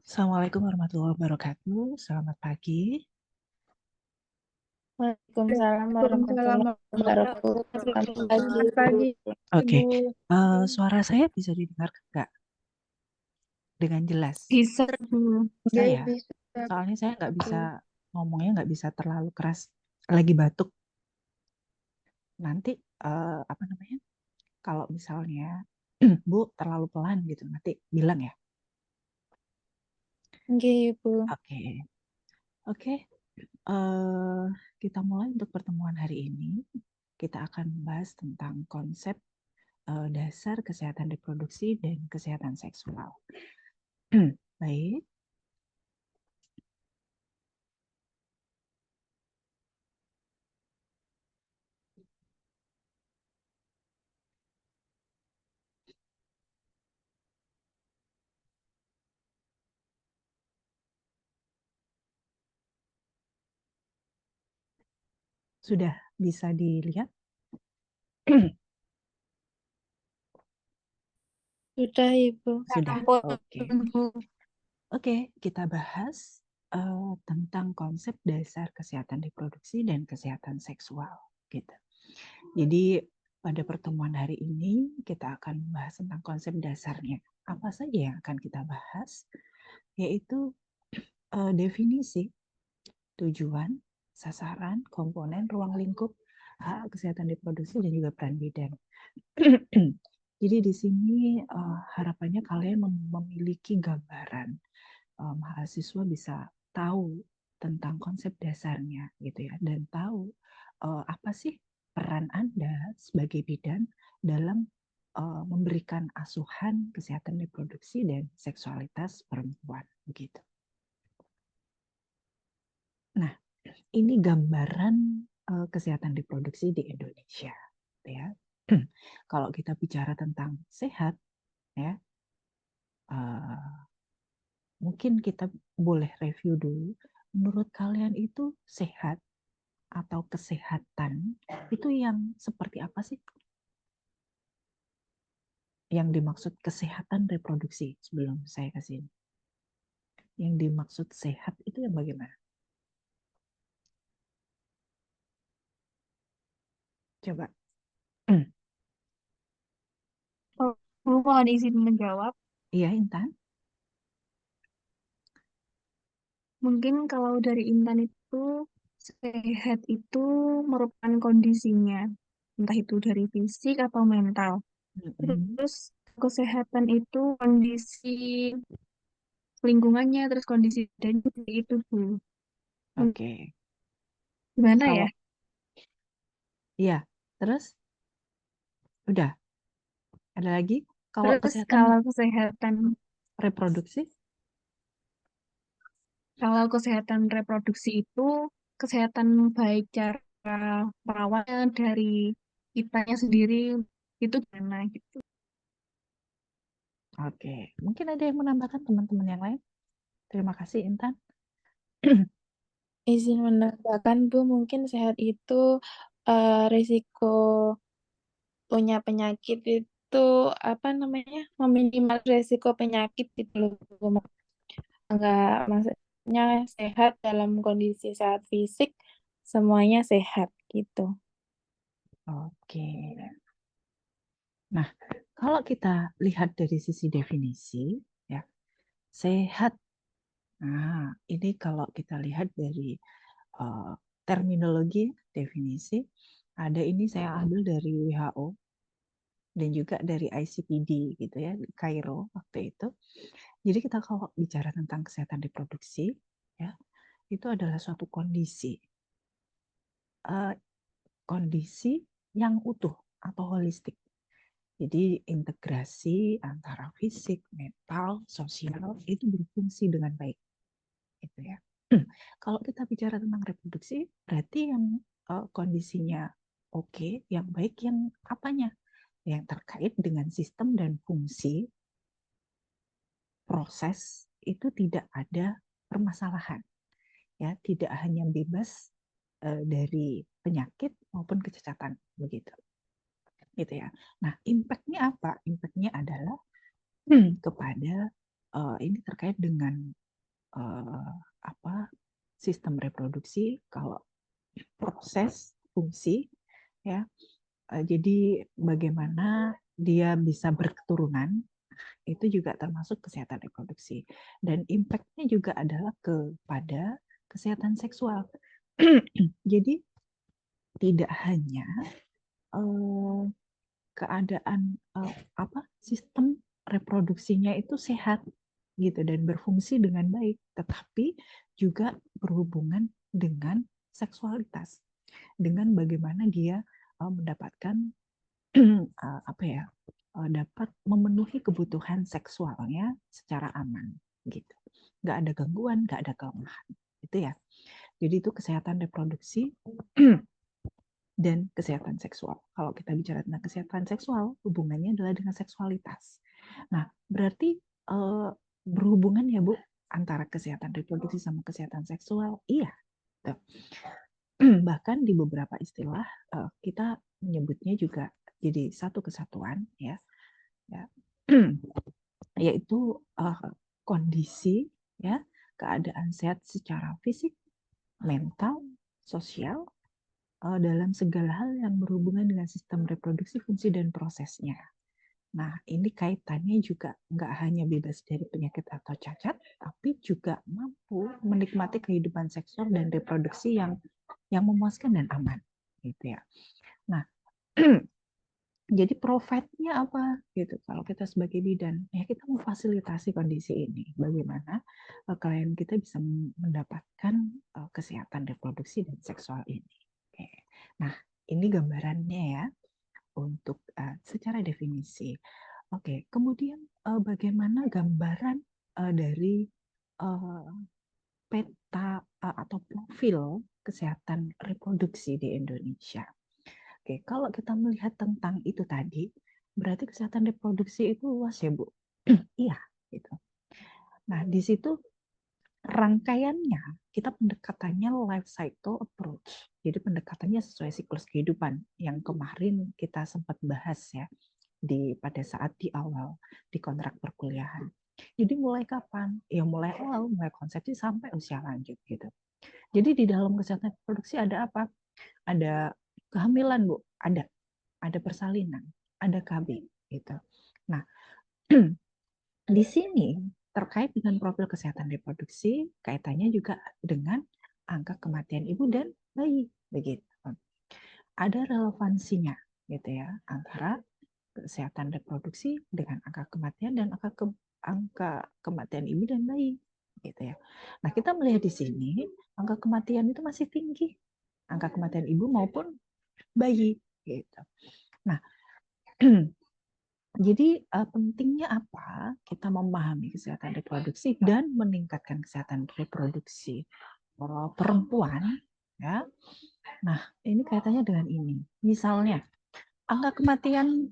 Assalamualaikum warahmatullahi wabarakatuh. Selamat pagi. Waalaikumsalam Waalaikumsalam warahmatullahi warahmatullahi wabarakatuh. Selamat wabarakatuh. pagi, Selamat Bu. pagi, Oke, Ibu. suara saya bisa didengar nggak dengan jelas? Bisa, Bu. Bisa Ya, ya? bisa. Soalnya saya nggak bisa ngomongnya nggak bisa terlalu keras. Lagi batuk. Nanti apa namanya? Kalau misalnya Bu terlalu pelan gitu, nanti bilang ya. Oke, Bu. Oke, oke. eh, kita mulai untuk pertemuan hari ini. Kita akan membahas tentang konsep dasar kesehatan reproduksi dan kesehatan seksual. Baik, sudah bisa dilihat? Sudah, Ibu. Sudah. Ampun, Oke. Bu. Oke, kita bahas tentang konsep dasar kesehatan reproduksi dan kesehatan seksual gitu. Jadi pada pertemuan hari ini kita akan membahas tentang konsep dasarnya. Apa saja yang akan kita bahas? Yaitu definisi, tujuan, sasaran, komponen, ruang lingkup, hak kesehatan reproduksi dan juga peran bidan. Jadi di sini harapannya kalian memiliki gambaran, mahasiswa bisa tahu tentang konsep dasarnya gitu ya, dan tahu apa sih peran Anda sebagai bidan dalam memberikan asuhan kesehatan reproduksi dan seksualitas perempuan begitu. Nah, ini gambaran kesehatan reproduksi di Indonesia ya. Kalau kita bicara tentang sehat ya, mungkin kita boleh review dulu. Menurut kalian itu sehat atau kesehatan itu yang seperti apa sih? Yang dimaksud kesehatan reproduksi sebelum saya kasih ini. Yang dimaksud sehat itu yang bagaimana? Coba. Bu, mohon izin menjawab. Iya, Intan. Mungkin kalau dari Intan itu, sehat itu merupakan kondisinya. Entah itu dari fisik atau mental. Mm-mm. Terus, kesehatan itu kondisi lingkungannya, terus kondisi dan itu, Bu. Oke. Gimana ya? Kalau iya, terus udah ada lagi. Kalau Terus kesehatan kalau kesehatan reproduksi, Kalau kesehatan reproduksi itu kesehatan baik cara perawatnya dari kitanya sendiri itu gimana gitu. oke. Mungkin ada yang menambahkan teman-teman yang lain. Terima kasih, Intan. Izin menambahkan, Bu, mungkin sehat itu risiko punya penyakit itu apa namanya? Meminimal risiko penyakit itu loh, Bu. Enggak, maksudnya sehat dalam kondisi sehat fisik, semuanya sehat gitu. Oke. Nah, kalau kita lihat dari sisi definisi, ya, sehat. Nah, ini kalau kita lihat dari uh, terminologi definisi, ada ini saya ambil dari WHO dan juga dari ICPD gitu ya, di Kairo waktu itu. Jadi kita kalau bicara tentang kesehatan reproduksi, ya, itu adalah suatu kondisi, uh, kondisi yang utuh atau holistik. Jadi integrasi antara fisik, mental, sosial itu berfungsi dengan baik, gitu ya. Kalau kita bicara tentang reproduksi, berarti yang kondisinya oke, yang baik, yang apanya? Yang terkait dengan sistem dan fungsi proses itu tidak ada permasalahan, ya, tidak hanya bebas dari penyakit maupun kecacatan, begitu, gitu ya. Nah, impact-nya apa? Impact-nya adalah kepada ini terkait dengan sistem reproduksi, kalau proses fungsi, ya. Jadi bagaimana dia bisa berketurunan itu juga termasuk kesehatan reproduksi, dan impact-nya juga adalah kepada kesehatan seksual. Jadi tidak hanya keadaan sistem reproduksinya itu sehat gitu dan berfungsi dengan baik, tetapi juga berhubungan dengan seksualitas, dengan bagaimana dia mendapatkan dapat memenuhi kebutuhan seksualnya secara aman gitu, nggak ada gangguan, nggak ada kelemahan, itu ya. Jadi itu kesehatan reproduksi dan kesehatan seksual. Kalau kita bicara tentang kesehatan seksual, hubungannya adalah dengan seksualitas. Nah, berarti berhubungan ya Bu antara kesehatan reproduksi sama kesehatan seksual? Iya. Bahkan di beberapa istilah kita menyebutnya juga jadi satu kesatuan, ya, yaitu kondisi, ya, keadaan sehat secara fisik, mental, sosial, dalam segala hal yang berhubungan dengan sistem reproduksi, fungsi, dan prosesnya. Nah, ini kaitannya juga nggak hanya bebas dari penyakit atau cacat, tapi juga mampu menikmati kehidupan seksual dan reproduksi yang memuaskan dan aman, gitu ya. Nah, jadi profitnya apa gitu? Kalau kita sebagai bidan, ya kita memfasilitasi kondisi ini. Bagaimana klien kita bisa mendapatkan kesehatan reproduksi dan seksual ini. Oke. Nah, ini gambarannya ya untuk secara definisi. Oke, kemudian bagaimana gambaran dari peta atau profil kesehatan reproduksi di Indonesia? Oke, kalau kita melihat tentang itu tadi, berarti kesehatan reproduksi itu luas ya, Bu? Iya, gitu. Nah, di situ rangkaiannya, kita pendekatannya life cycle approach. Jadi pendekatannya sesuai siklus kehidupan yang kemarin kita sempat bahas ya pada saat di awal di kontrak perkuliahan. Jadi mulai kapan? Ya mulai awal, mulai konsepsi sampai usia lanjut gitu. Jadi di dalam kesehatan reproduksi ada apa? Ada kehamilan, Bu, ada persalinan, ada KB gitu. Nah, di sini terkait dengan profil kesehatan reproduksi, kaitannya juga dengan angka kematian ibu dan bayi, begitu. Ada relevansinya gitu ya antara kesehatan reproduksi dengan angka kematian dan angka kematian ibu dan bayi, gitu ya. Nah, kita melihat di sini angka kematian itu masih tinggi, angka kematian ibu maupun bayi, gitu. Nah, jadi pentingnya apa kita memahami kesehatan reproduksi dan meningkatkan kesehatan reproduksi perempuan, ya. Nah, ini kaitannya dengan ini. Misalnya, angka kematian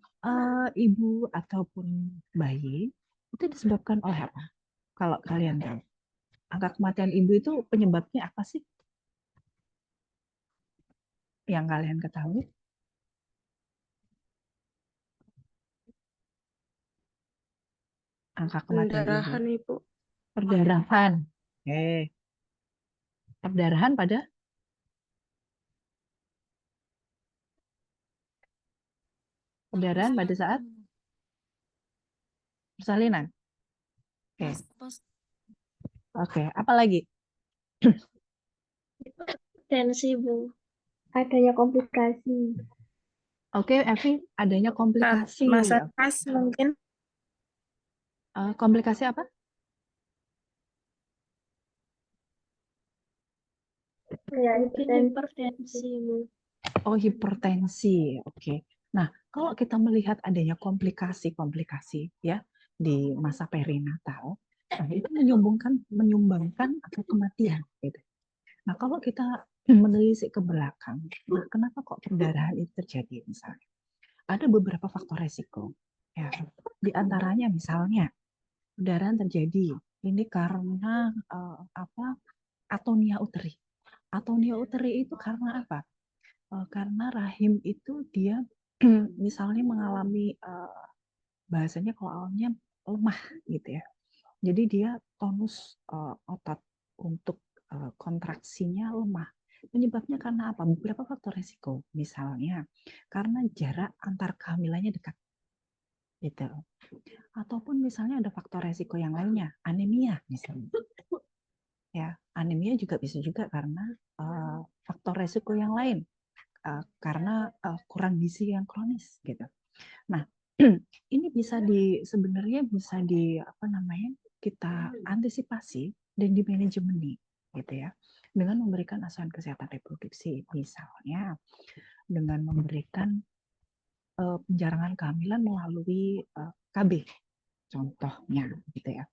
ibu ataupun bayi itu disebabkan oleh apa? Kalau kalian tahu, angka kematian ibu itu penyebabnya apa sih? Yang kalian ketahui? Angka kematian ibu. Pendarahan, Ibu. Perdarahan. Perdarahan pada saat persalinan. Oke, apa lagi? Tensi, Bu. Adanya komplikasi. Oke, Evi, adanya komplikasi. Masa pas mungkin. Komplikasi apa? Ya, hipertensi, Bu. Oh, hipertensi. Oke. Nah, kalau kita melihat adanya komplikasi ya di masa perinatal, nah itu menyumbangkan angka kematian gitu. Nah, kalau kita menelisik ke belakang, nah kenapa kok perdarahan itu terjadi misalnya? Ada beberapa faktor resiko. Ya, di antaranya misalnya perdarahan terjadi ini karena atonia uteri. Atonia uteri itu karena apa? Karena rahim itu dia misalnya mengalami bahasanya kalau awalnya lemah gitu ya. Jadi dia tonus otot untuk kontraksinya lemah. Penyebabnya karena apa? Beberapa faktor resiko. Misalnya karena jarak antar kehamilannya dekat, gitu. Ataupun misalnya ada faktor resiko yang lainnya, anemia misalnya. Ya, anemia juga bisa juga karena faktor resiko yang lain, karena kurang gizi yang kronis, gitu. Nah, ini sebenarnya bisa kita antisipasi dan dimanajemeni, gitu ya, dengan memberikan asuhan kesehatan reproduksi, misalnya dengan memberikan penjarangan kehamilan melalui KB, contohnya, gitu ya,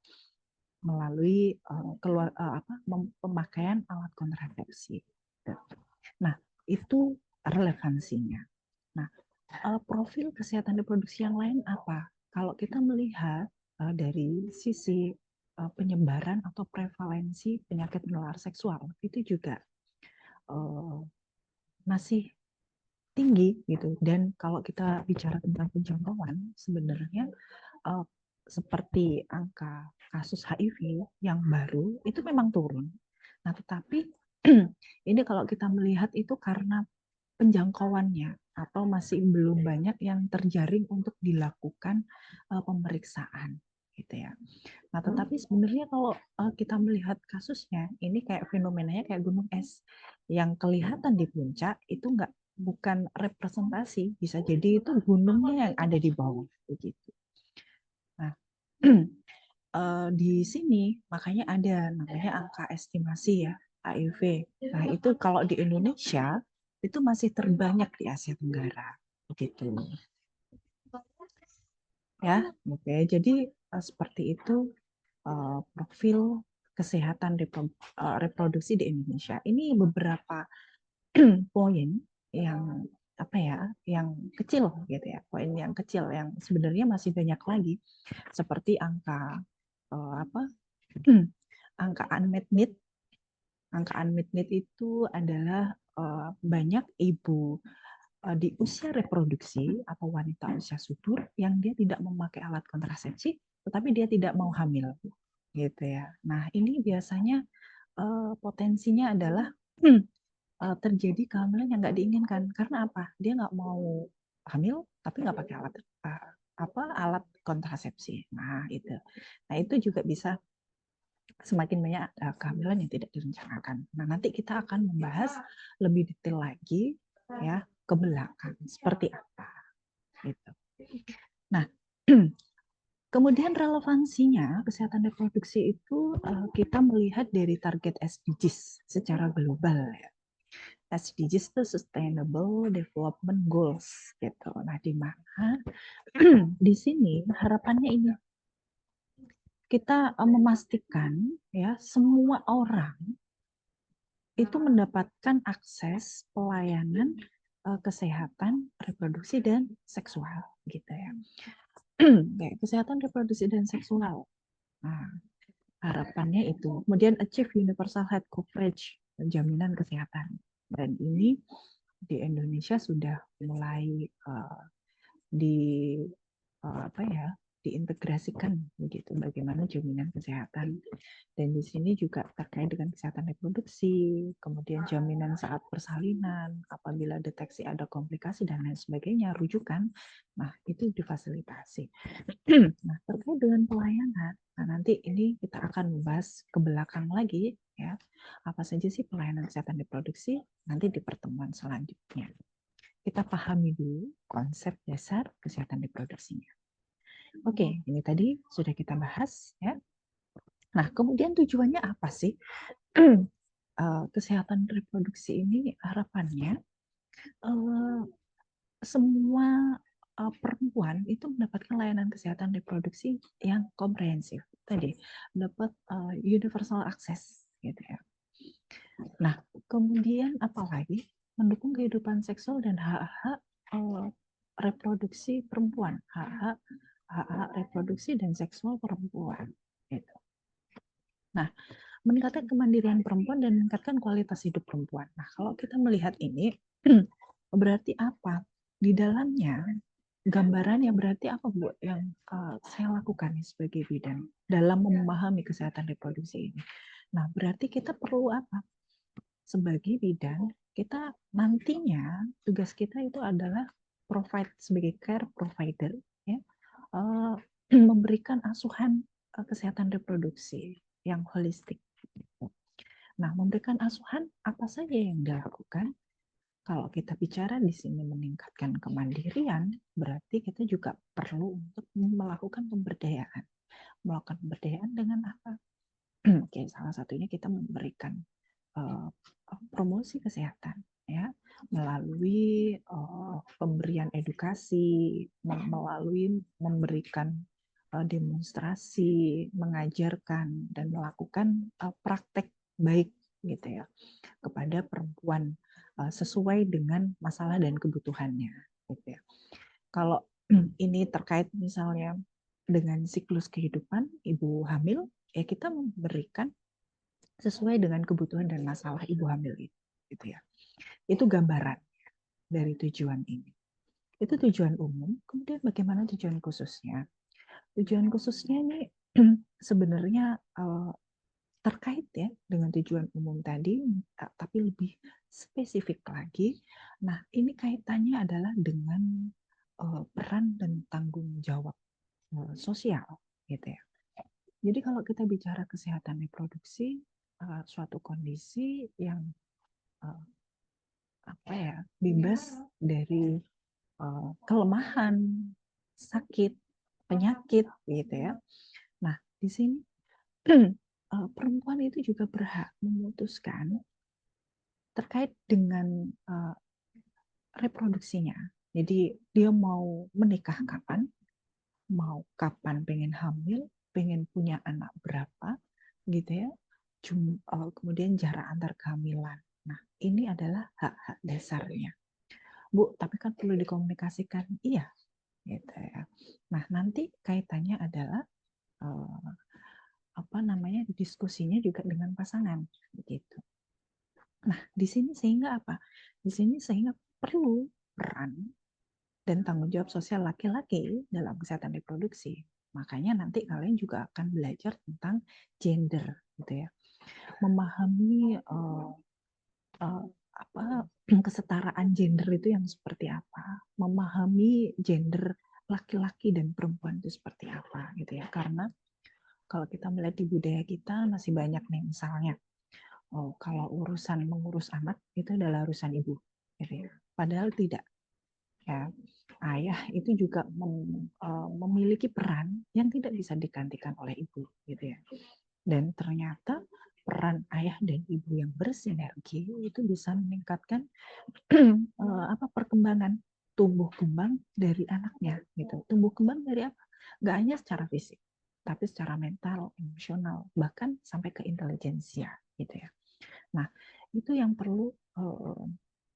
melalui pemakaian alat kontrasepsi. Nah, itu relevansinya. Nah, profil kesehatan reproduksi yang lain apa? Kalau kita melihat dari sisi penyebaran atau prevalensi penyakit menular seksual, itu juga masih tinggi gitu. Dan kalau kita bicara tentang penjangkauan, sebenarnya seperti angka kasus HIV yang baru itu memang turun. Nah, tetapi ini kalau kita melihat itu karena penjangkauannya atau masih belum banyak yang terjaring untuk dilakukan pemeriksaan, gitu ya. Nah, tetapi sebenarnya kalau kita melihat kasusnya, ini kayak fenomenanya kayak gunung es yang kelihatan di puncak itu bukan representasi, bisa jadi itu gunungnya yang ada di bawah, begitu. Nah, di sini makanya ada namanya angka estimasi ya, HIV. Nah, itu kalau di Indonesia itu masih terbanyak di Asia Tenggara, begitu. Ya, oke. Jadi seperti itu profil kesehatan reproduksi di Indonesia. Ini beberapa poin yang yang kecil gitu ya, poin yang kecil yang sebenarnya masih banyak lagi, seperti angka angka unmet need. Angka unmet need itu adalah banyak ibu di usia reproduksi atau wanita usia subur yang dia tidak memakai alat kontrasepsi, tetapi dia tidak mau hamil, gitu ya. Nah, ini biasanya potensinya adalah terjadi kehamilan yang nggak diinginkan. Karena apa? Dia nggak mau hamil, tapi nggak pakai alat kontrasepsi. Nah, itu. Nah, itu juga bisa semakin banyak kehamilan yang tidak direncanakan. Nah, nanti kita akan membahas lebih detail lagi ya ke belakang seperti apa gitu. Nah, kemudian relevansinya kesehatan reproduksi itu kita melihat dari target SDGs secara global ya. SDGs itu Sustainable Development Goals gitu. Nah, di mana di sini harapannya ini kita memastikan ya semua orang itu mendapatkan akses pelayanan kesehatan reproduksi dan seksual gitu ya. Kesehatan reproduksi dan seksual. Nah, harapannya itu. Kemudian achieve universal health coverage, jaminan kesehatan. Dan ini di Indonesia sudah mulai diintegrasikan begitu, bagaimana jaminan kesehatan. Dan di sini juga terkait dengan kesehatan reproduksi, kemudian jaminan saat persalinan, apabila deteksi ada komplikasi dan lain sebagainya, rujukan, nah itu difasilitasi. Nah, terkait dengan pelayanan, nah nanti ini kita akan membahas ke belakang lagi ya, apa saja sih pelayanan kesehatan reproduksi nanti di pertemuan selanjutnya. Kita pahami dulu konsep dasar kesehatan reproduksinya. Oke, ini tadi sudah kita bahas ya. Nah, kemudian tujuannya apa sih? Kesehatan reproduksi ini harapannya semua perempuan itu mendapatkan layanan kesehatan reproduksi yang komprehensif. Tadi dapat universal access gitu ya. Nah, kemudian apalagi mendukung kehidupan seksual dan hak-hak reproduksi perempuan, hak-hak reproduksi dan seksual perempuan. Gitu. Nah, meningkatkan kemandirian perempuan dan meningkatkan kualitas hidup perempuan. Nah, kalau kita melihat ini, berarti apa? Di dalamnya gambarannya berarti apa Bu yang saya lakukan nih sebagai bidan dalam memahami kesehatan reproduksi ini. Nah, berarti kita perlu apa? Sebagai bidan, kita nantinya tugas kita itu adalah provide sebagai care provider, ya, memberikan asuhan kesehatan reproduksi yang holistik. Nah, memberikan asuhan apa saja yang dilakukan? Kalau kita bicara di sini meningkatkan kemandirian, berarti kita juga perlu untuk melakukan pemberdayaan. Melakukan pemberdayaan dengan apa? Oke, salah satunya kita memberikan promosi kesehatan, ya, melalui pemberian edukasi, melalui memberikan demonstrasi, mengajarkan dan melakukan praktek baik gitu ya kepada perempuan sesuai dengan masalah dan kebutuhannya gitu ya. Kalau ini terkait misalnya dengan siklus kehidupan ibu hamil, ya kita memberikan sesuai dengan kebutuhan dan masalah ibu hamil itu gitu ya. Itu gambaran dari tujuan ini. Itu tujuan umum. Kemudian bagaimana tujuan khususnya? Tujuan khususnya ini sebenarnya terkait ya dengan tujuan umum tadi, tapi lebih spesifik lagi. Nah, ini kaitannya adalah dengan peran dan tanggung jawab sosial, gitu ya. Jadi kalau kita bicara kesehatan reproduksi, suatu kondisi yang bebas dari kelemahan, sakit, penyakit, gitu ya. Nah, di sini perempuan itu juga berhak memutuskan terkait dengan reproduksinya. Jadi dia mau menikah kapan, mau kapan pengen hamil, pengen punya anak berapa, gitu ya. Kemudian jarak antar kehamilan. Nah, ini adalah hak-hak dasarnya. Bu, tapi kan perlu dikomunikasikan. Iya, gitu ya. Nah, nanti kaitannya adalah diskusinya juga dengan pasangan, begitu. Nah, di sini sehingga apa? Di sini sehingga perlu peran dan tanggung jawab sosial laki-laki dalam kesehatan reproduksi. Makanya nanti kalian juga akan belajar tentang gender, gitu ya. Memahami kesetaraan gender itu yang seperti apa, memahami gender laki-laki dan perempuan itu seperti apa, gitu ya. Karena kalau kita melihat di budaya kita masih banyak nih misalnya, kalau urusan mengurus anak itu adalah urusan ibu, gitu ya. Padahal tidak, ya. Ayah itu juga memiliki peran yang tidak bisa digantikan oleh ibu, gitu ya. Dan ternyata peran ayah dan ibu yang bersinergi itu bisa meningkatkan perkembangan tumbuh kembang dari anaknya, gitu. Tumbuh kembang dari apa? Nggak hanya secara fisik, tapi secara mental, emosional, bahkan sampai ke intelijensia, gitu ya. Nah, itu yang perlu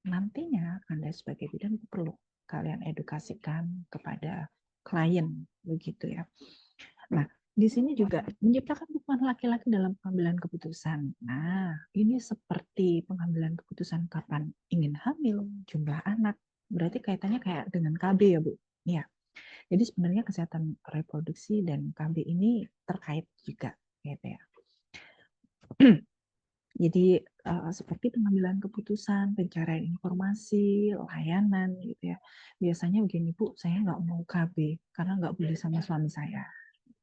nantinya Anda sebagai bidan perlu kalian edukasikan kepada klien, begitu ya. Nah, di sini juga menciptakan dukungan laki-laki dalam pengambilan keputusan. Nah, ini seperti pengambilan keputusan kapan ingin hamil, jumlah anak. Berarti kaitannya kayak dengan KB ya, Bu? Iya. Jadi sebenarnya kesehatan reproduksi dan KB ini terkait juga, gitu ya. Jadi seperti pengambilan keputusan, pencarian informasi, layanan, gitu ya. Biasanya begini, Bu, saya nggak mau KB karena nggak boleh sama suami saya,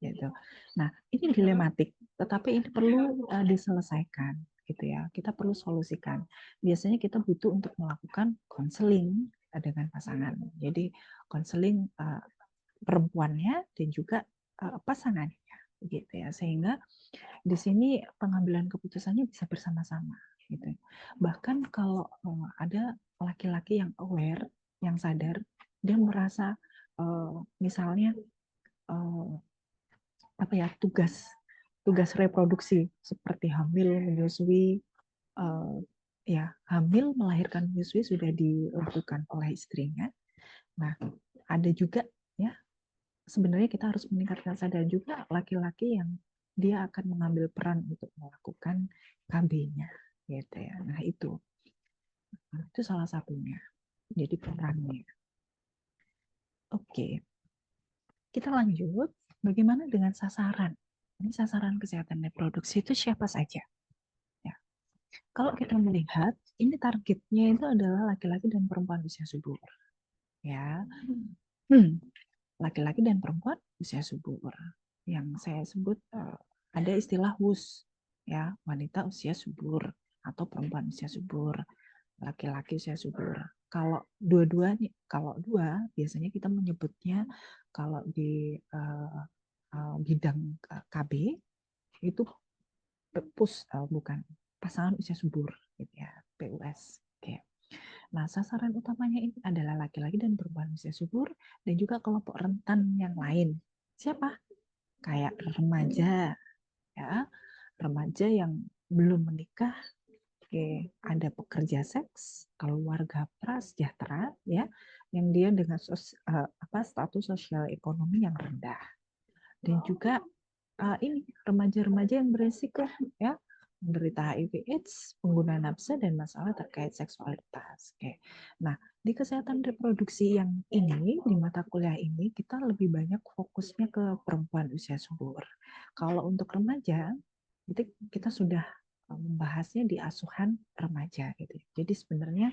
gitu. Nah, ini dilematik, tetapi ini perlu diselesaikan, gitu ya. Kita perlu solusikan. Biasanya kita butuh untuk melakukan konseling dengan pasangan. Jadi konseling perempuannya dan juga pasangannya, gitu ya. Sehingga di sini pengambilan keputusannya bisa bersama-sama, gitu. Bahkan kalau ada laki-laki yang aware, yang sadar, dia merasa misalnya tugas reproduksi seperti hamil, menyusui, hamil, melahirkan, menyusui sudah dilakukan oleh istrinya. Nah, ada juga ya sebenarnya kita harus meningkatkan sadar juga laki-laki yang dia akan mengambil peran untuk melakukan KB-nya, gitu ya. Nah, itu salah satunya. Jadi perannya. Oke, kita lanjut. Bagaimana dengan sasaran? Ini sasaran kesehatan reproduksi itu siapa saja? Ya. Kalau kita melihat, ini targetnya itu adalah laki-laki dan perempuan usia subur. Ya, laki-laki dan perempuan usia subur. Yang saya sebut ada istilah WUS, ya, wanita usia subur atau perempuan usia subur, laki-laki usia subur. Kalau dua-duanya, kalau dua biasanya kita menyebutnya kalau di bidang KB itu bukan pasangan usia subur, gitu ya, PUS. Oke. Nah, sasaran utamanya ini adalah laki-laki dan perempuan usia subur dan juga kelompok rentan yang lain. Siapa? Kayak remaja, ya, remaja yang belum menikah, oke, ada pekerja seks, keluarga prasejahtera, ya, yang dia dengan status sosial ekonomi yang rendah, dan juga ini remaja-remaja yang beresiko, ya, menderita HIV/AIDS, pengguna nafsa, dan masalah terkait seksualitas. Oke. Nah, di kesehatan reproduksi yang ini, di mata kuliah ini, kita lebih banyak fokusnya ke perempuan usia subur. Kalau untuk remaja, itu kita sudah membahasnya di asuhan remaja, gitu. Jadi sebenarnya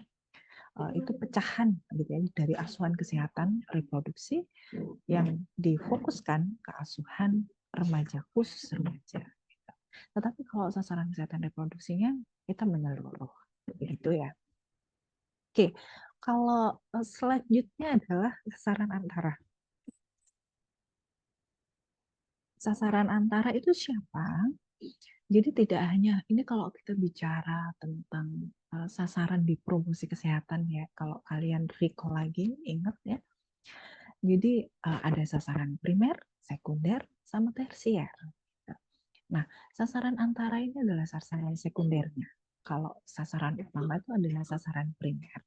itu pecahan gitu ya, dari asuhan kesehatan reproduksi yang difokuskan ke asuhan remaja, khusus remaja. Tetapi kalau sasaran kesehatan reproduksinya kita menyeluruh, begitu ya. Oke, kalau selanjutnya adalah sasaran antara. Sasaran antara itu siapa? Jadi tidak hanya ini kalau kita bicara tentang sasaran di promosi kesehatan ya, kalau kalian recall lagi, ingat ya. Jadi ada sasaran primer, sekunder, sama tersier. Nah, sasaran antara ini adalah sasaran sekundernya. Kalau sasaran utama itu adalah sasaran primer,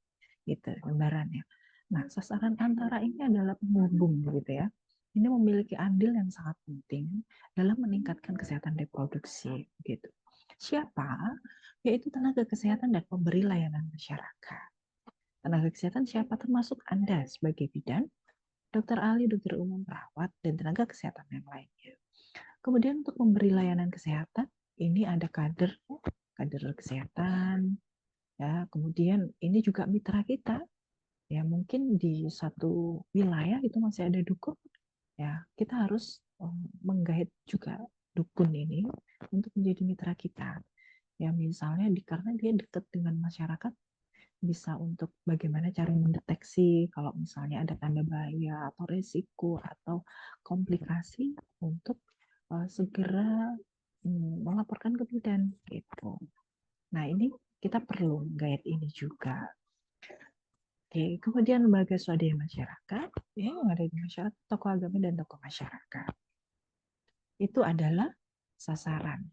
gitu gambarannya. Nah, sasaran antara ini adalah penghubung, gitu ya. Ini memiliki andil yang sangat penting dalam meningkatkan kesehatan reproduksi, gitu. Siapa? Yaitu tenaga kesehatan dan pemberi layanan masyarakat. Tenaga kesehatan siapa? Termasuk Anda sebagai bidan, dokter ahli, dokter umum, perawat, dan tenaga kesehatan yang lainnya. Kemudian untuk memberi layanan kesehatan, ini ada kader kesehatan, ya. Kemudian ini juga mitra kita, ya, mungkin di satu wilayah itu masih ada dukun, ya. Kita harus menggait juga dukun ini untuk menjadi mitra kita, ya. Misalnya karena dia dekat dengan masyarakat, bisa untuk bagaimana cara mendeteksi kalau misalnya ada tanda bahaya atau resiko atau komplikasi untuk segera melaporkan ke bidan, gitu. Nah, ini kita perlu guide ini juga. Oke, kemudian lembaga swadaya masyarakat, ya, yang ada di masyarakat, tokoh agama dan tokoh masyarakat. Itu adalah sasaran.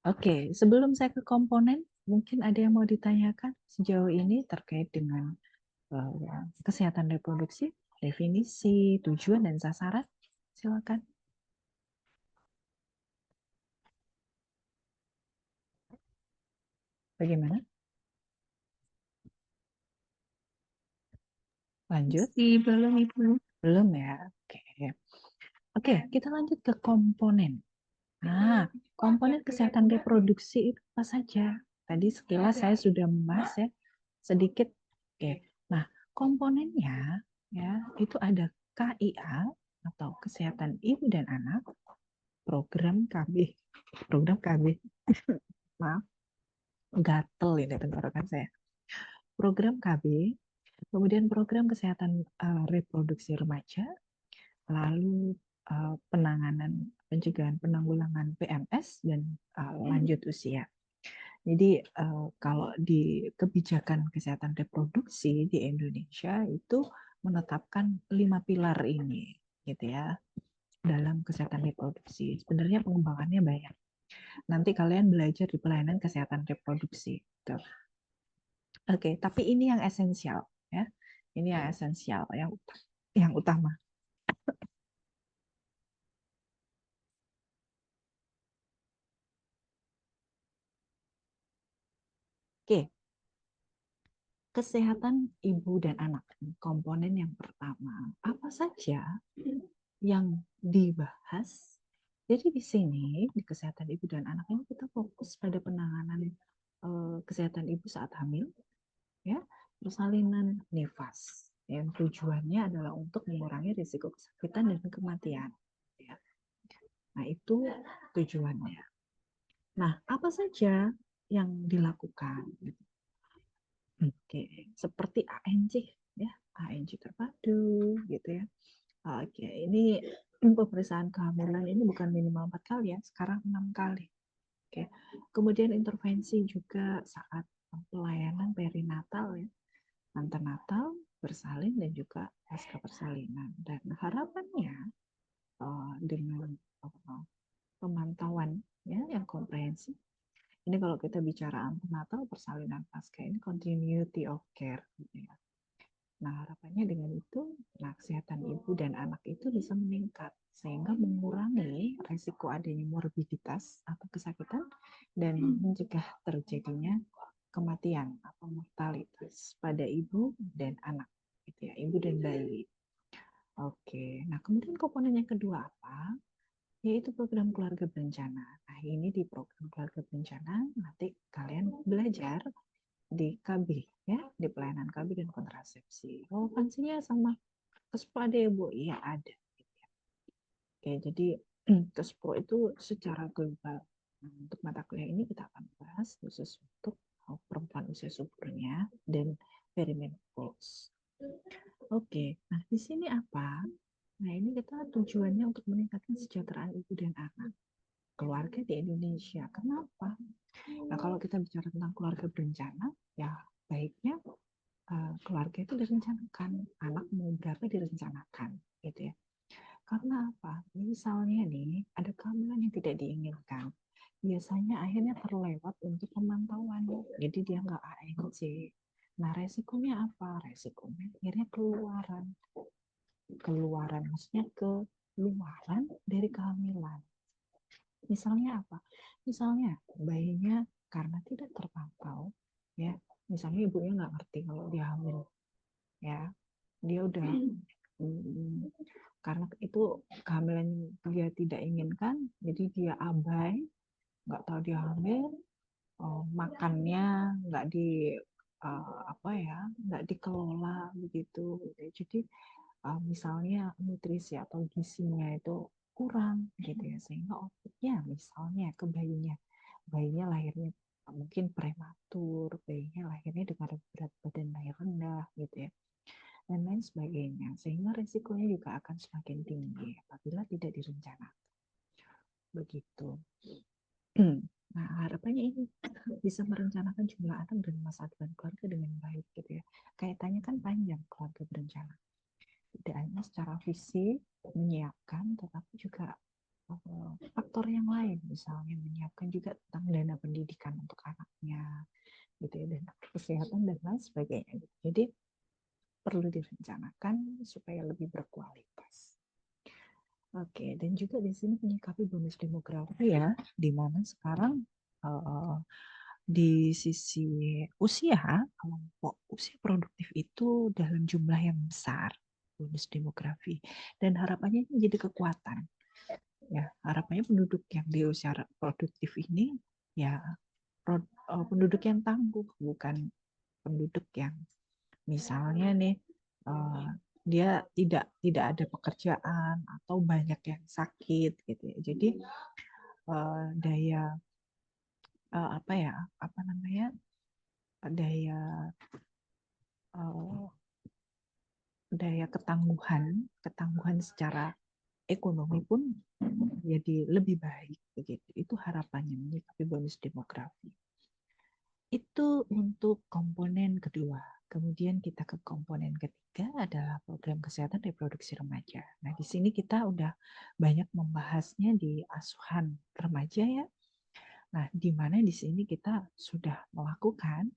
Oke, sebelum saya ke komponen, mungkin ada yang mau ditanyakan sejauh ini terkait dengan kesehatan reproduksi, definisi, tujuan, dan sasaran. Silakan. Bagaimana? Lanjut? Belum, Ibu. Belum ya? Oke. Oke, kita lanjut ke komponen. Nah, komponen kesehatan reproduksi itu apa saja? Tadi sekilas saya sudah membahas ya, sedikit. Oke. Nah, komponennya ya itu ada KIA atau kesehatan ibu dan anak, program KB. Program KB. Maaf, gatel ini tenggorokan saya. Program KB, kemudian program kesehatan reproduksi remaja, lalu penanganan pencegahan penanggulangan PMS dan lanjut usia. Jadi kalau di kebijakan kesehatan reproduksi di Indonesia itu menetapkan 5 pilar ini, gitu ya, dalam kesehatan reproduksi. Sebenarnya pengembangannya banyak. Nanti kalian belajar di pelayanan kesehatan reproduksi. Tuh. Oke, tapi ini yang esensial, ya. Ini yang esensial, yang utama. Oke, Kesehatan ibu dan anak, komponen yang pertama. Apa saja yang dibahas? Jadi di sini di kesehatan ibu dan anak ini kita fokus pada penanganan kesehatan ibu saat hamil, ya, persalinan nifas. Yang tujuannya adalah untuk mengurangi risiko kesakitan dan kematian. Ya. Nah itu tujuannya. Nah apa saja yang dilakukan? Oke, seperti ANC, ya, ANC terpadu, gitu ya. Oke, ini pemeriksaan kehamilan ini bukan minimal 4 kali ya, sekarang 6 kali. Oke, kemudian intervensi juga saat pelayanan perinatal ya, antenatal, bersalin dan juga pasca persalinan. Dan harapannya dengan pemantauan ya yang komprehensif. Ini kalau kita bicara antenatal, persalinan pasca ini continuity of care. Gitu ya. Nah, harapannya dengan itu, nah, kesehatan ibu dan anak itu bisa meningkat sehingga mengurangi risiko adanya morbiditas atau kesakitan dan mencegah terjadinya kematian atau mortalitas pada ibu dan anak, gitu ya, ibu dan bayi. Oke, nah kemudian komponen yang kedua apa? Yaitu program keluarga berencana. Nah, ini di program keluarga berencana nanti kalian belajar di KB ya, di pelayanan KB dan kontrasepsi. Relevansinya sama Kespro ada ya Bu? Iya ada. Oke, jadi Kespro itu secara global. Nah, untuk mata kuliah ini kita akan bahas khusus untuk perempuan usia suburnya dan perimenopause. Oke, nah di sini apa? Nah ini kita tujuannya untuk meningkatkan kesejahteraan ibu dan anak keluarga di Indonesia. Kenapa? Nah kalau kita bicara tentang keluarga berencana, ya baiknya keluarga itu direncanakan, anak mau berapa direncanakan, gitu ya. Karena apa? Misalnya nih, ada kehamilan yang tidak diinginkan. Biasanya akhirnya terlewat untuk pemantauan. Jadi dia nggak ANC. Nah, resikonya apa? Resikonya akhirnya keluaran. Keluaran, maksudnya keluaran dari kehamilan. Misalnya apa? Misalnya bayinya karena tidak terpantau, ya. Misalnya ibunya nggak ngerti kalau dia hamil, ya. Dia udah karena itu kehamilan dia tidak inginkan, jadi dia abai, nggak tahu dia hamil, makannya nggak di apa ya, nggak dikelola begitu. Jadi misalnya nutrisi atau gizinya itu kurang gitu ya, sehingga outputnya misalnya ke bayinya lahirnya mungkin prematur, bayinya lahirnya dengan berat badan lahir rendah gitu ya, dan lain sebagainya, sehingga resikonya juga akan semakin tinggi apabila tidak direncanakan begitu. Nah, harapannya ini bisa merencanakan jumlah anak dan masa depan keluarga dengan baik gitu ya. Kaitannya kan panjang keluarga berencana. Tidak hanya secara fisik menyiapkan, tetapi juga faktor yang lain, misalnya menyiapkan juga tentang dana pendidikan untuk anaknya, gitu ya, dan kesehatan dan lain sebagainya. Jadi perlu direncanakan supaya lebih berkualitas. Oke, dan juga di sini menyikapi bonus demografi ya, di mana sekarang di sisi usia, kelompok usia produktif itu dalam jumlah yang besar, bonus demografi, dan harapannya ini menjadi kekuatan. Ya, harapannya penduduk yang di usia produktif ini ya penduduk yang tangguh, bukan penduduk yang misalnya nih dia tidak ada pekerjaan atau banyak yang sakit gitu ya. Jadi daya apa ya, apa namanya, daya daya ketangguhan secara ekonomi pun jadi lebih baik begitu. Itu harapannya menyikapi bonus demografi. Itu untuk komponen kedua. Kemudian kita ke komponen ketiga adalah program kesehatan reproduksi remaja. Nah, di sini kita udah banyak membahasnya di asuhan remaja ya. Nah, di mana di sini kita sudah melakukan,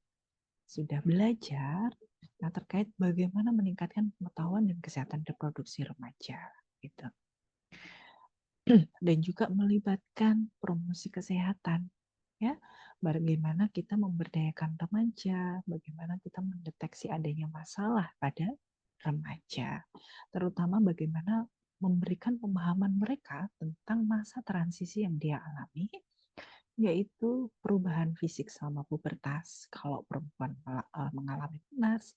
sudah belajar terkait bagaimana meningkatkan pengetahuan dan kesehatan reproduksi remaja gitu. Dan juga melibatkan promosi kesehatan ya, bagaimana kita memberdayakan remaja, bagaimana kita mendeteksi adanya masalah pada remaja, terutama bagaimana memberikan pemahaman mereka tentang masa transisi yang dia alami, yaitu perubahan fisik selama pubertas. Kalau perempuan mengalami PMS,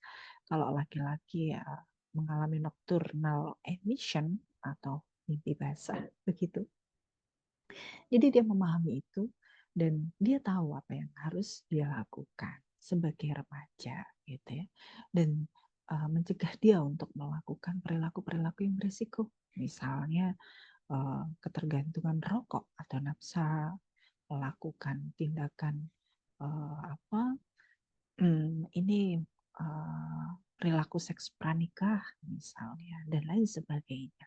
kalau laki-laki ya mengalami nocturnal emission atau mimpi basah, begitu. Jadi dia memahami itu dan dia tahu apa yang harus dia lakukan sebagai remaja, gitu ya. Dan mencegah dia untuk melakukan perilaku-perilaku yang berisiko, misalnya ketergantungan rokok atau nafsa, melakukan tindakan ini perilaku seks pranikah misalnya dan lain sebagainya.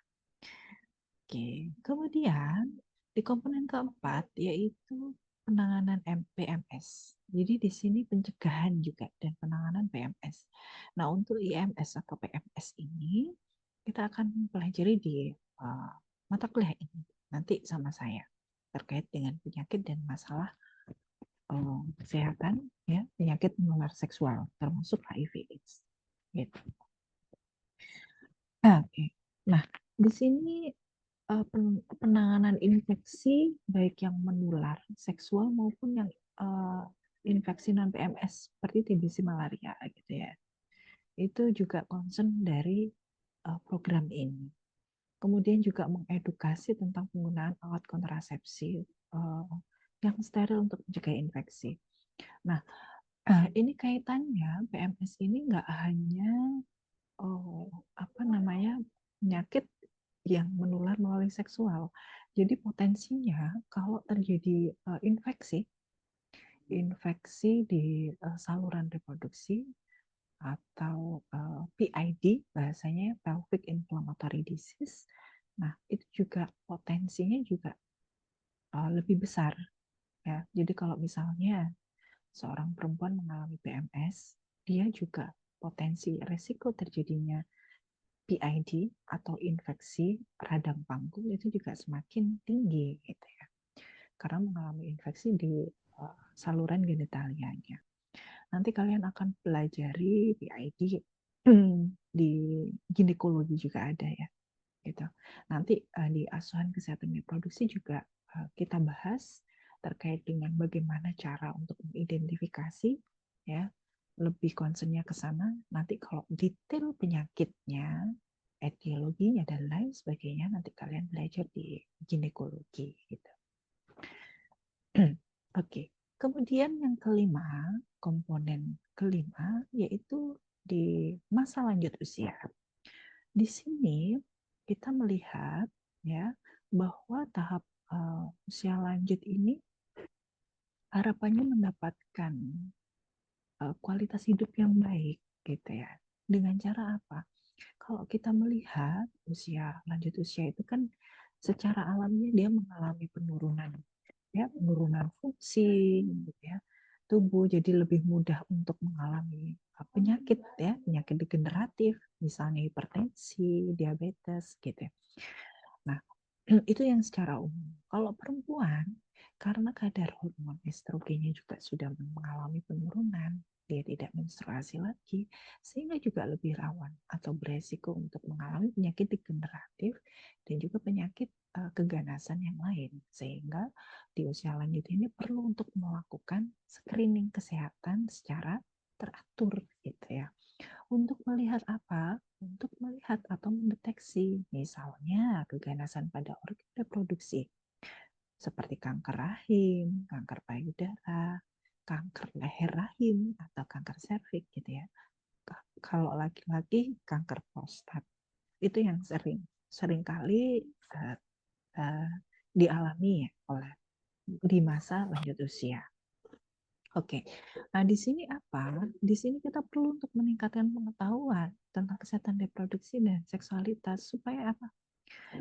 Oke, kemudian di komponen keempat yaitu penanganan PMS. Jadi di sini pencegahan juga dan penanganan PMS. Nah, untuk IMS atau PMS ini kita akan pelajari di mata kuliah ini nanti sama saya terkait dengan penyakit dan masalah kesehatan ya, penyakit menular seksual termasuk HIV/AIDS. Gitu. Oke. Nah, di sini penanganan infeksi baik yang menular seksual maupun yang infeksi non PMS seperti TBC malaria gitu ya. Itu juga concern dari program ini. Kemudian juga mengedukasi tentang penggunaan alat kontrasepsi yang steril untuk mencegah infeksi. Nah, ini kaitannya PMS ini nggak hanya penyakit yang menular melalui seksual. Jadi potensinya kalau terjadi infeksi di saluran reproduksi atau PID bahasanya pelvic inflammatory disease. Nah, itu juga potensinya juga lebih besar ya. Jadi kalau misalnya seorang perempuan mengalami PMS, dia juga potensi resiko terjadinya PID atau infeksi radang panggul itu juga semakin tinggi gitu ya. Karena mengalami infeksi di saluran genitalianya. Nanti kalian akan pelajari PID di ginekologi juga ada ya. Gitu. Nanti di asuhan kesehatan reproduksi juga kita bahas terkait dengan bagaimana cara untuk mengidentifikasi ya, lebih concernnya ke sana. Nanti kalau detail penyakitnya, etiologinya dan lain sebagainya nanti kalian belajar di ginekologi gitu. Oke. Kemudian yang kelima, komponen kelima yaitu di masa lanjut usia. Di sini kita melihat ya bahwa tahap usia lanjut ini harapannya mendapatkan kualitas hidup yang baik gitu ya. Dengan cara apa? Kalau kita melihat lanjut usia itu kan secara alamiah dia mengalami penurunan ya, penurunan fungsi gitu ya. Tubuh jadi lebih mudah untuk mengalami penyakit ya, penyakit degeneratif, misalnya hipertensi, diabetes gitu ya. Nah, itu yang secara umum. Kalau perempuan, karena kadar hormon estrogennya juga sudah mengalami penurunan, dia tidak menstruasi lagi, sehingga juga lebih rawan atau beresiko untuk mengalami penyakit degeneratif dan juga penyakit keganasan yang lain. Sehingga di usia lanjut ini perlu untuk melakukan screening kesehatan secara teratur gitu ya. Untuk melihat apa? Untuk melihat atau mendeteksi misalnya keganasan pada organ reproduksi seperti kanker rahim, kanker payudara, kanker leher rahim atau kanker serviks gitu ya. Kalau laki-laki kanker prostat. Itu yang seringkali dialami ya oleh di masa lanjut usia. Oke, nah di sini apa? Di sini kita perlu untuk meningkatkan pengetahuan tentang kesehatan reproduksi dan seksualitas supaya apa?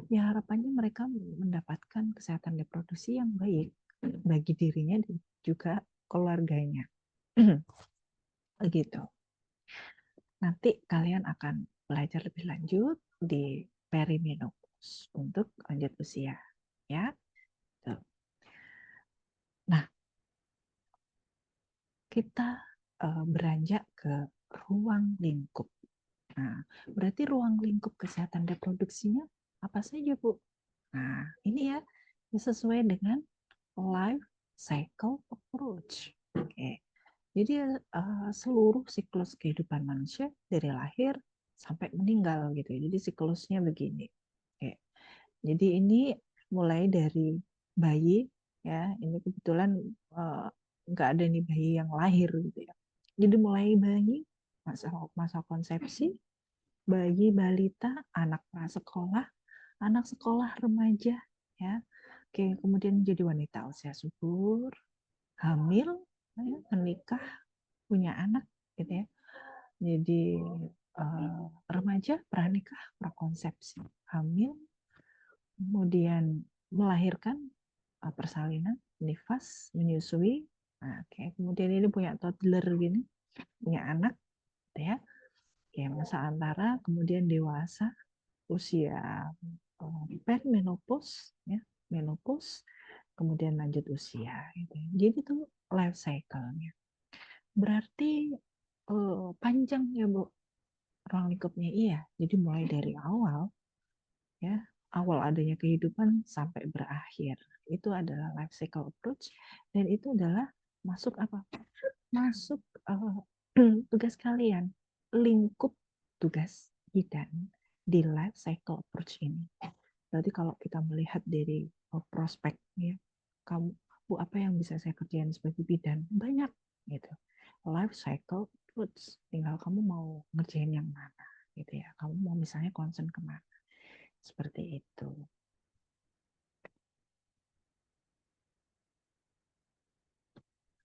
Ya harapannya mereka mendapatkan kesehatan reproduksi yang baik bagi dirinya dan juga keluarganya. Begitu. Nanti kalian akan belajar lebih lanjut di perimenopause untuk lanjut usia, ya. Tuh. Nah, kita beranjak ke ruang lingkup. Nah, berarti ruang lingkup kesehatan reproduksinya apa saja, Bu? Nah, ini ya sesuai dengan life cycle approach. Oke. Jadi seluruh siklus kehidupan manusia dari lahir sampai meninggal gitu. Jadi siklusnya begini. Oke. Jadi ini mulai dari bayi ya. Ini kebetulan nggak ada nih bayi yang lahir gitu ya. Jadi mulai bayi masa konsepsi, bayi balita, anak prasekolah, anak sekolah remaja ya. Oke, kemudian menjadi wanita usia subur, hamil, ya, menikah, punya anak gitu ya. Jadi remaja, pranikah, prakonsepsi, hamil, kemudian melahirkan, persalinan, nifas, menyusui. Nah, oke. Kemudian ini punya toddler gini, punya anak gitu ya. Oke, masa antara, kemudian dewasa, usia perimenopause ya, menopause, kemudian lanjut usia gitu. Jadi itu life cycle-nya. Berarti panjang ya, Bu, ruang lingkupnya. Iya. Jadi mulai dari awal ya, awal adanya kehidupan sampai berakhir. Itu adalah life cycle approach, dan itu adalah masuk apa? Masuk tugas kalian, lingkup tugas bidan di life cycle approach ini. Berarti kalau kita melihat dari prospek ya, kamu, Bu, apa yang bisa saya kerjain sebagai bidan? Banyak gitu. Life cycle approach, tinggal kamu mau ngerjain yang mana gitu ya. Kamu mau misalnya concern kemana? Seperti itu.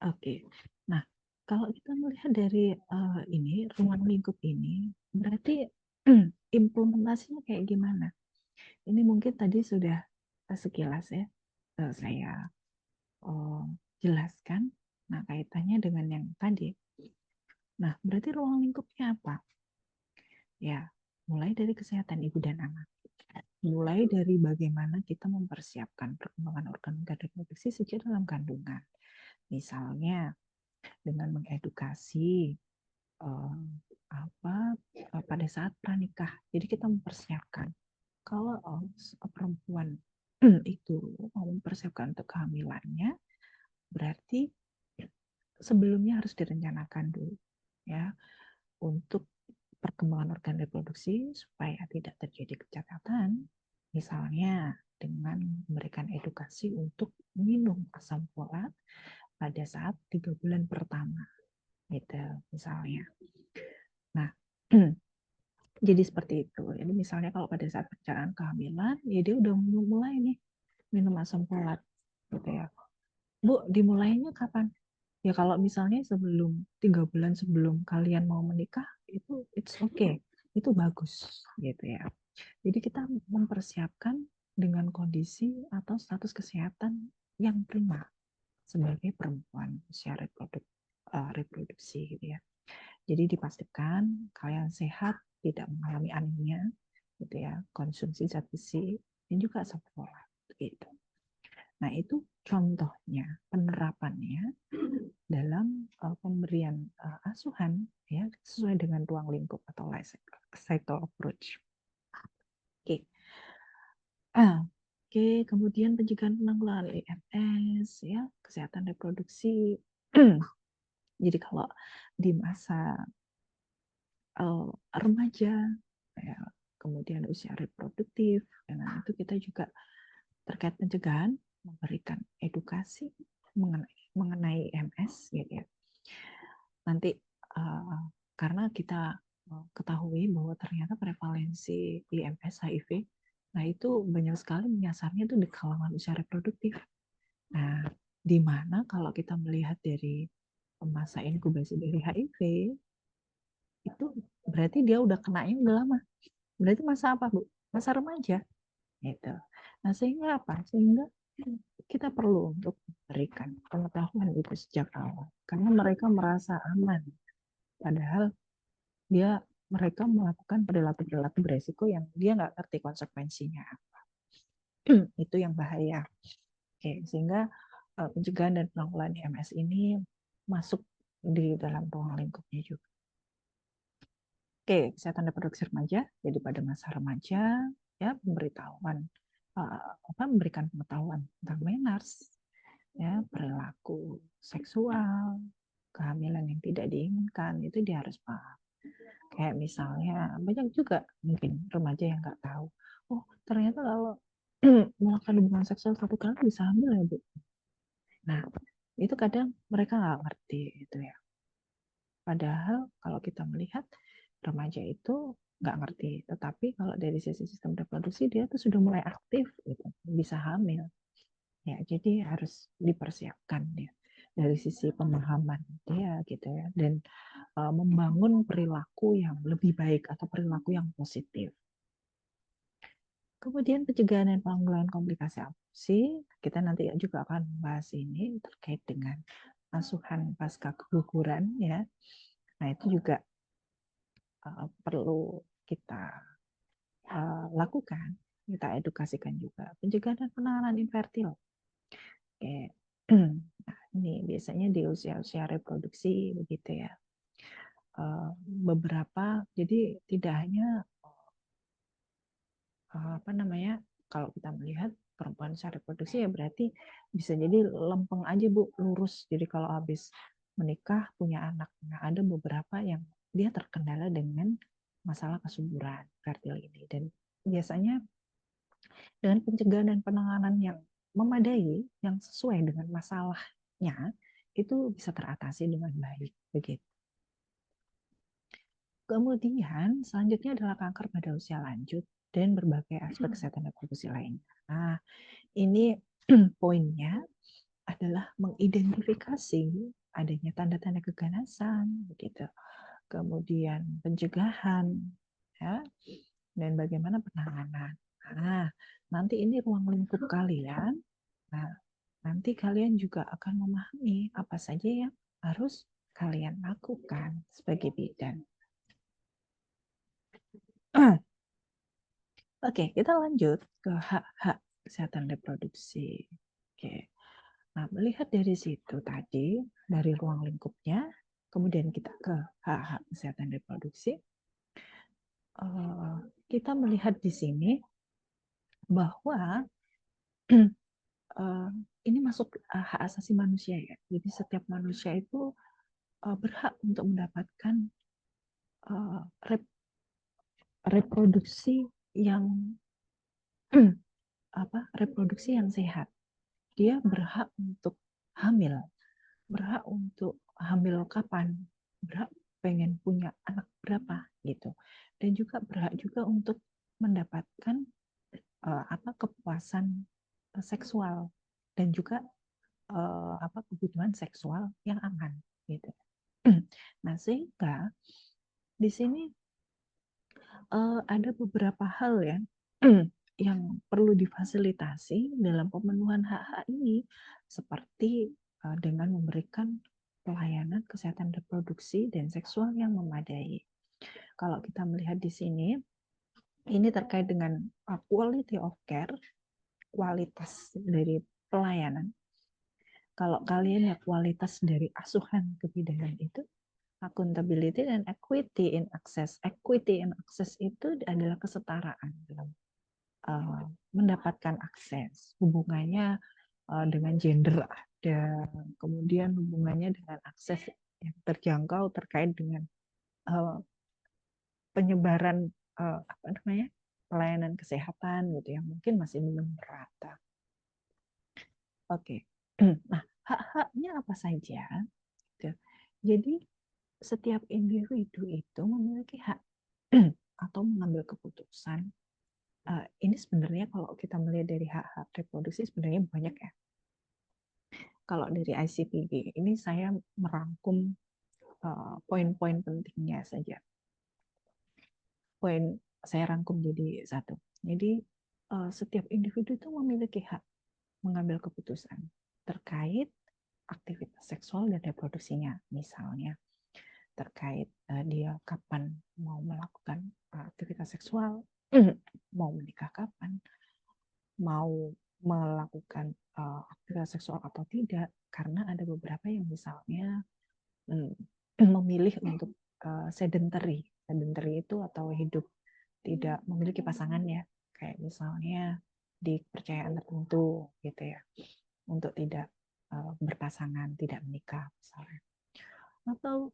Oke. Nah, kalau kita melihat dari ini ruang lingkup ini, berarti implementasinya kayak gimana? Ini mungkin tadi sudah sekilas ya saya jelaskan. Nah, kaitannya dengan yang tadi. Nah, berarti ruang lingkupnya apa? Ya, mulai dari kesehatan ibu dan anak. Mulai dari bagaimana kita mempersiapkan perkembangan organ reproduksi sejak dalam kandungan. Misalnya dengan mengedukasi pada saat pranikah. Jadi kita mempersiapkan. Kalau perempuan itu mau mempersiapkan untuk kehamilannya, berarti sebelumnya harus direncanakan dulu ya untuk perkembangan organ reproduksi supaya tidak terjadi kecacatan, misalnya dengan memberikan edukasi untuk minum asam folat pada saat 3 bulan pertama, gitu misalnya. Nah, jadi seperti itu. Jadi misalnya kalau pada saat pencernaan kehamilan, ya dia udah mulai nih minum asam folat, gitu ya. Bu, dimulainya kapan? Ya kalau misalnya 3 bulan sebelum kalian mau menikah, itu it's okay, itu bagus, gitu ya. Jadi kita mempersiapkan dengan kondisi atau status kesehatan yang prima sebagai perempuan usia reproduksi, gitu ya. Jadi dipastikan kalian sehat, tidak mengalami anemia, gitu ya, konsumsi zat besi, dan juga asam folat, gitu. Nah, itu contohnya penerapannya dalam pemberian asuhan ya sesuai dengan ruang lingkup atau life cycle approach. Oke. Oke, kemudian pencegahan penanggulangan IMS ya, kesehatan reproduksi. Jadi kalau di masa remaja ya, kemudian usia reproduktif, nah itu kita juga terkait pencegahan memberikan edukasi mengenai IMS gitu ya. Nanti karena kita ketahui bahwa ternyata prevalensi IMS HIV, nah itu banyak sekali menyasarnya itu di kalangan usia reproduktif. Nah, di mana kalau kita melihat dari masa inkubasi dari HIV, itu berarti dia udah kenanya udah lama. Berarti masa apa, Bu? Masa remaja. Gitu. Nah, sehingga apa? Sehingga kita perlu untuk memberikan pengetahuan itu sejak awal. Karena mereka merasa aman. Padahal mereka melakukan perilaku-perilaku beresiko yang dia nggak ngerti konsekuensinya apa. Itu yang bahaya. Oke, sehingga pencegahan dan penanggulangan IMS ini masuk di dalam ruang lingkupnya juga. Oke, kesehatan reproduksi remaja. Jadi pada masa remaja, ya pemberitahuan, memberikan pengetahuan tentang manners, ya perilaku seksual, kehamilan yang tidak diinginkan, itu dia harus paham. Kayak misalnya, banyak juga mungkin remaja yang nggak tahu, oh ternyata kalau melakukan hubungan seksual 1 kali bisa hamil ya Bu. Nah, itu kadang mereka nggak ngerti itu ya. Padahal kalau kita melihat remaja itu nggak ngerti, tetapi kalau dari sisi sistem reproduksi dia tuh sudah mulai aktif gitu, bisa hamil. Ya, jadi harus dipersiapkan dia dari sisi pemahaman dia gitu ya, dan membangun perilaku yang lebih baik atau perilaku yang positif. Kemudian pencegahan dan penanggulangan komplikasi aborsi, kita nanti juga akan membahas ini terkait dengan asuhan pasca keguguran ya. Nah, itu juga perlu kita lakukan, kita edukasikan juga. Pencegahan dan penanganan infertil. Oke. Nah, ini biasanya di usia-usia reproduksi begitu ya. Beberapa, jadi tidak hanya kalau kita melihat perempuan usia reproduksi ya berarti bisa jadi lempeng aja Bu, lurus. Jadi kalau habis menikah punya anak. Nah, ada beberapa yang dia terkendala dengan masalah kesuburan fertil ini, dan biasanya dengan pencegahan dan penanganan yang memadai, yang sesuai dengan masalahnya, itu bisa teratasi dengan baik. Begitu. Kemudian selanjutnya adalah kanker pada usia lanjut dan berbagai aspek kesehatan reproduksi lainnya. Nah, ini poinnya adalah mengidentifikasi adanya tanda-tanda keganasan, begitu. Kemudian pencegahan, ya, dan bagaimana penanganan. Nah, nanti ini ruang lingkup kalian. Nah, nanti kalian juga akan memahami apa saja yang harus kalian lakukan sebagai bidan. Oke, kita lanjut ke hak-hak kesehatan reproduksi. Oke. Nah, melihat dari situ tadi, dari ruang lingkupnya, kemudian kita ke hak-hak kesehatan reproduksi, kita melihat di sini bahwa ini masuk hak asasi manusia ya. Jadi setiap manusia itu berhak untuk mendapatkan reproduksi yang reproduksi yang sehat. Dia berhak untuk hamil, berhak untuk hamil kapan, berhak pengen punya anak berapa gitu, dan juga berhak juga untuk mendapatkan kepuasan seksual dan juga kebutuhan seksual yang aman gitu. Nah, sehingga di sini ada beberapa hal ya yang perlu difasilitasi dalam pemenuhan hak-hak ini, seperti dengan memberikan pelayanan kesehatan reproduksi dan seksual yang memadai. Kalau kita melihat di sini, ini terkait dengan quality of care, kualitas dari pelayanan. Kalau kalian ya kualitas dari asuhan kebidanan itu, accountability dan equity in access. Equity in access itu adalah kesetaraan dalam mendapatkan akses. Hubungannya dengan gender ada, kemudian hubungannya dengan akses yang terjangkau terkait dengan penyebaran pelayanan kesehatan gitu yang mungkin masih belum merata. Oke. Nah, hak-haknya apa saja? Jadi setiap individu itu memiliki hak atau mengambil keputusan. Ini sebenarnya kalau kita melihat dari hak-hak reproduksi sebenarnya banyak ya. Kalau dari ICPD ini saya merangkum poin-poin pentingnya saja. Poin saya rangkum jadi satu. Jadi setiap individu itu memiliki hak mengambil keputusan terkait aktivitas seksual dan reproduksinya. Misalnya terkait dia kapan mau melakukan aktivitas seksual, mau menikah kapan, mau melakukan aktivitas seksual atau tidak, karena ada beberapa yang misalnya memilih untuk sedentary. Sedentary itu atau hidup tidak memiliki pasangan ya, kayak misalnya di kepercayaan tertentu gitu ya, untuk tidak berpasangan, tidak menikah misalnya. Atau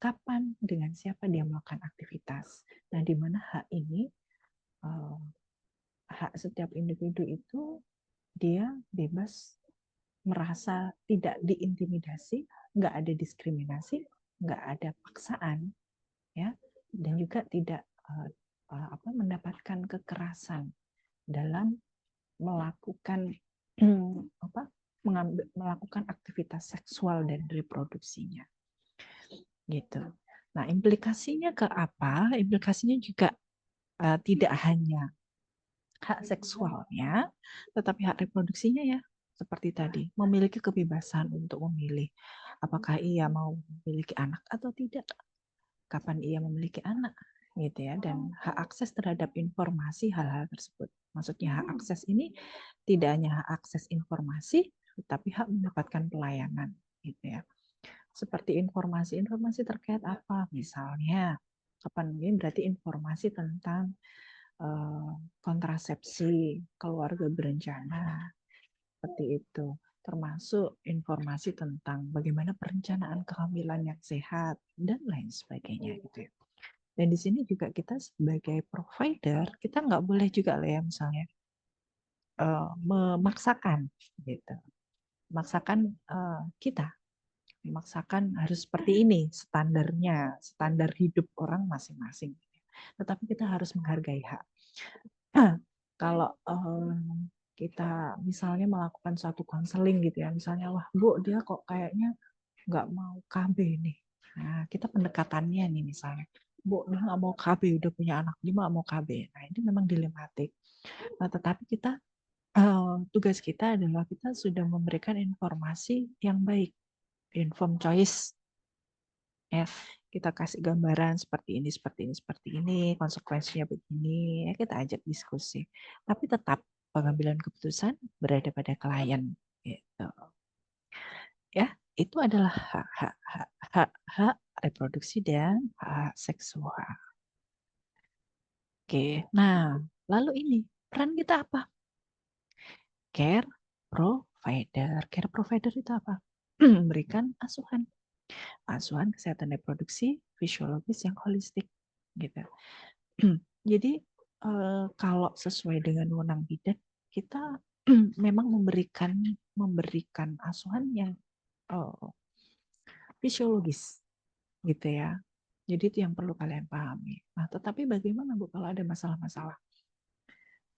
kapan, dengan siapa dia melakukan aktivitas. Nah, di mana hak ini, hak setiap individu itu dia bebas merasa tidak diintimidasi, nggak ada diskriminasi, nggak ada paksaan, ya, dan juga tidak mendapatkan kekerasan dalam melakukan melakukan aktivitas seksual dan reproduksinya, gitu. Nah, implikasinya ke apa? Implikasinya juga tidak hanya hak seksualnya, tetapi hak reproduksinya ya. Seperti tadi, memiliki kebebasan untuk memilih apakah ia mau memiliki anak atau tidak, kapan ia memiliki anak, gitu ya, dan hak akses terhadap informasi hal-hal tersebut. Maksudnya hak akses ini tidak hanya hak akses informasi, tapi hak mendapatkan pelayanan, gitu ya. Seperti informasi terkait apa, misalnya kapan ini berarti informasi tentang kontrasepsi, keluarga berencana, seperti itu. Termasuk informasi tentang bagaimana perencanaan kehamilan yang sehat, dan lain sebagainya. Gitu ya. Dan di sini juga kita sebagai provider, kita nggak boleh juga lah ya misalnya memaksakan, gitu. Memaksakan kita. Memaksakan harus seperti ini standarnya, standar hidup orang masing-masing. Tetapi kita harus menghargai hak. Kalau kita misalnya melakukan suatu konseling gitu ya, misalnya wah Bu dia kok kayaknya nggak mau KB nih. Nah kita pendekatannya nih misalnya, Bu dia nggak mau KB, udah punya anak dia nggak mau KB. Nah ini memang dilematik. Nah, tetapi kita tugas kita adalah kita sudah memberikan informasi yang baik, informed choice. Ya, kita kasih gambaran seperti ini, seperti ini, seperti ini, konsekuensinya begini, ya kita ajak diskusi. Tapi tetap pengambilan keputusan berada pada klien. Gitu. Ya, itu adalah hak reproduksi dan hak seksual. Oke, nah lalu ini peran kita apa? Care provider. Care provider itu apa? Memberikan asuhan kesehatan reproduksi fisiologis yang holistik gitu. Jadi kalau sesuai dengan wewenang bidan kita memang memberikan asuhan yang fisiologis gitu ya. Jadi itu yang perlu kalian pahami. Nah, tetapi bagaimana Bu kalau ada masalah-masalah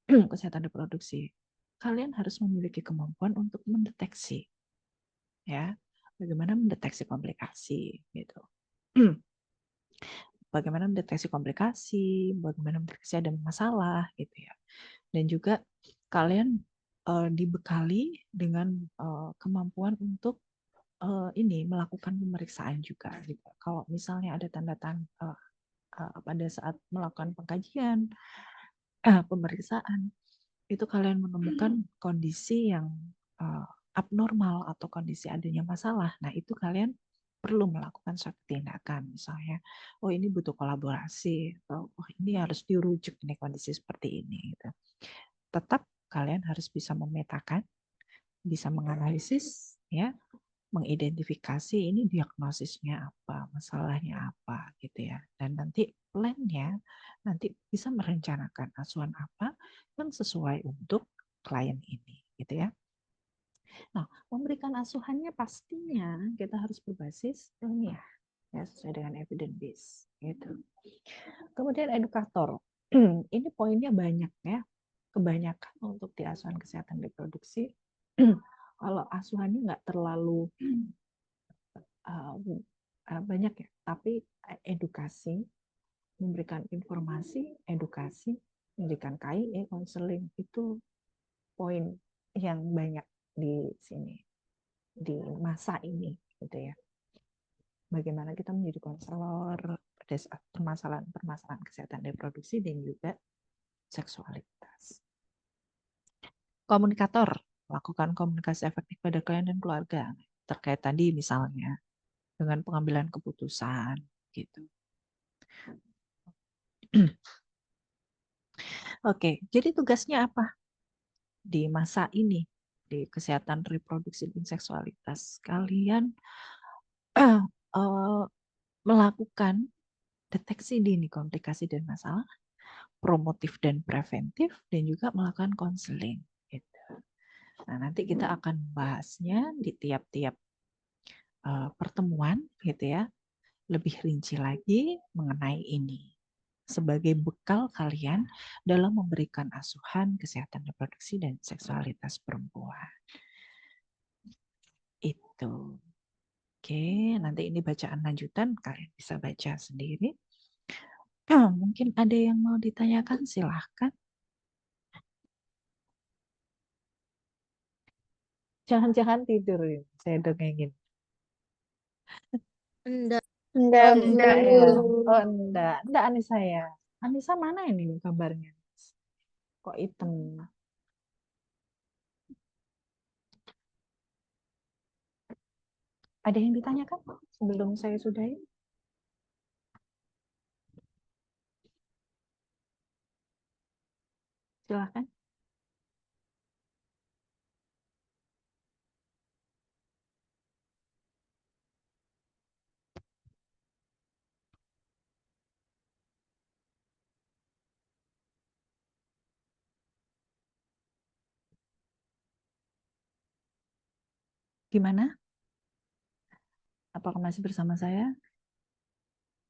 kesehatan reproduksi? Kalian harus memiliki kemampuan untuk mendeteksi ya. Bagaimana mendeteksi komplikasi gitu. Bagaimana mendeteksi komplikasi, bagaimana mendeteksi ada masalah gitu ya. Dan juga kalian dibekali dengan kemampuan untuk ini melakukan pemeriksaan juga gitu. Kalau misalnya ada tanda-tanda pada saat melakukan pengkajian, pemeriksaan, itu kalian menemukan kondisi yang abnormal atau kondisi adanya masalah. Nah, itu kalian perlu melakukan suatu tindakan. Misalnya, oh ini butuh kolaborasi, atau oh ini harus dirujuk ini kondisi seperti ini. Gitu. Tetap kalian harus bisa memetakan, bisa menganalisis, ya, mengidentifikasi ini diagnosisnya apa, masalahnya apa, gitu ya. Dan nanti plan-nya nanti bisa merencanakan asuhan apa yang sesuai untuk klien ini, gitu ya. Nah, memberikan asuhannya pastinya kita harus berbasis ilmiah, ya, sesuai dengan evidence base, gitu. Kemudian edukator, ini poinnya banyak ya, kebanyakan untuk di asuhan kesehatan reproduksi. Kalau asuhannya nggak terlalu banyak ya, tapi edukasi, memberikan informasi, edukasi, memberikan KIE, konseling itu poin yang banyak di sini, di masa ini, gitu ya. Bagaimana kita menjadi konselor pada saat permasalahan kesehatan reproduksi dan juga seksualitas. Komunikator, lakukan komunikasi efektif pada klien dan keluarga terkait tadi misalnya dengan pengambilan keputusan gitu. Oke, jadi tugasnya apa di masa ini di kesehatan reproduksi dan seksualitas? Kalian melakukan deteksi dini komplikasi dan masalah, promotif dan preventif, dan juga melakukan konseling. Gitu. Nah, nanti kita akan bahasnya di tiap-tiap pertemuan, gitu ya, lebih rinci lagi mengenai ini sebagai bekal kalian dalam memberikan asuhan kesehatan reproduksi dan seksualitas perempuan. Itu. Oke, nanti ini bacaan lanjutan, kalian bisa baca sendiri. Mungkin ada yang mau ditanyakan, silahkan. Jangan-jangan tidur, saya dongengin. Enggak. Enggak, Oh, Bu. enggak ya. Oh, enggak Anissa ya. Anissa mana ini kabarnya? Kok hitam? Ada yang ditanyakan sebelum saya sudahi? Silahkan. Gimana? Apakah masih bersama saya?